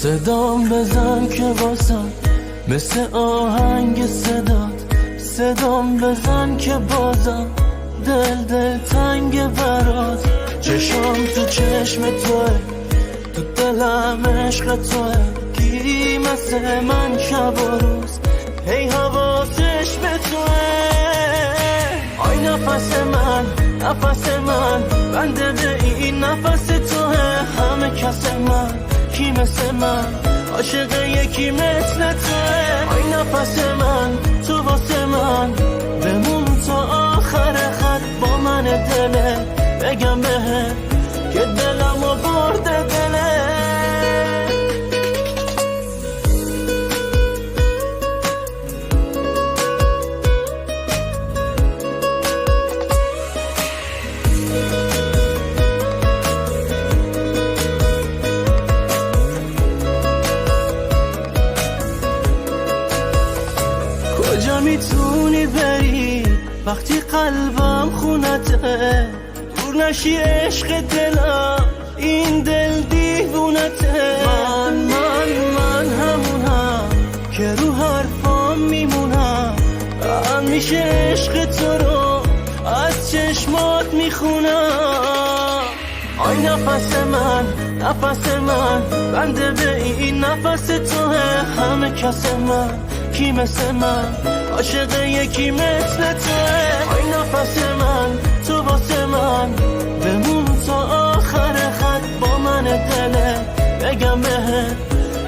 صدام بزن که واسم مثل آهنگ صدام بزن که بازم دل تنگ برات. چشم تو چشم توه، تو دلم عشق توه. کی مثل من شب و روز هی حواسش به توه. آی نفس من بنده به این نفس توه. همه کس من کی مثل من عاشق یکی مثل توه. آی نفس من تو واسه من بمون تا آخر خط با من دله. بگم بهت که دلمو برده دله. کجا میتونی بری وقتی قلبم خونته؟ دور نشی عشق دلم، این دل دیوونته. من همونم که رو حرفام میمونم. همیشه عشق تو رو از چشمات میخونم. آی نفس من بنده به این نفس توه. همه کس من کی مثل من عاشق یکی مثل توه. آی نفس من تو واسه من بمون تا آخر خط با من دله. بگم بهت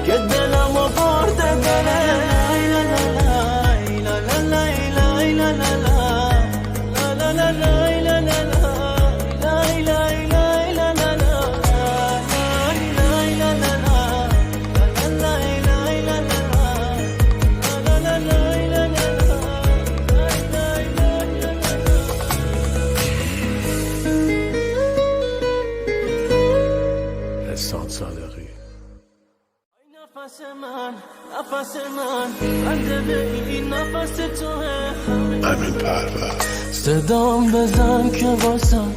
که دلمو برده دله. نفس من بنده به این نفس توه. امین پرور. صدام بزن که واسم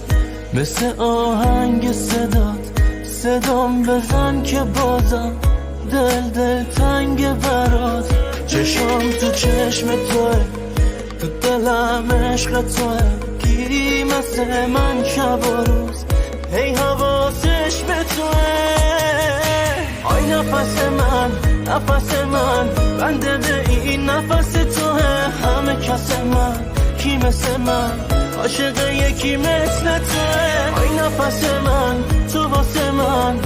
مثل آهنگ صدام بزن که بازم دل تنگ برات. چشم تو چشم توه، تو دلم عشق توه. کی مثل من شب و روز هی حواسش به توه. آی نفس من بنده به این نفس توه. همه کس من کی مثل من عاشق یکی مثل توه. آی نفس من تو واسه من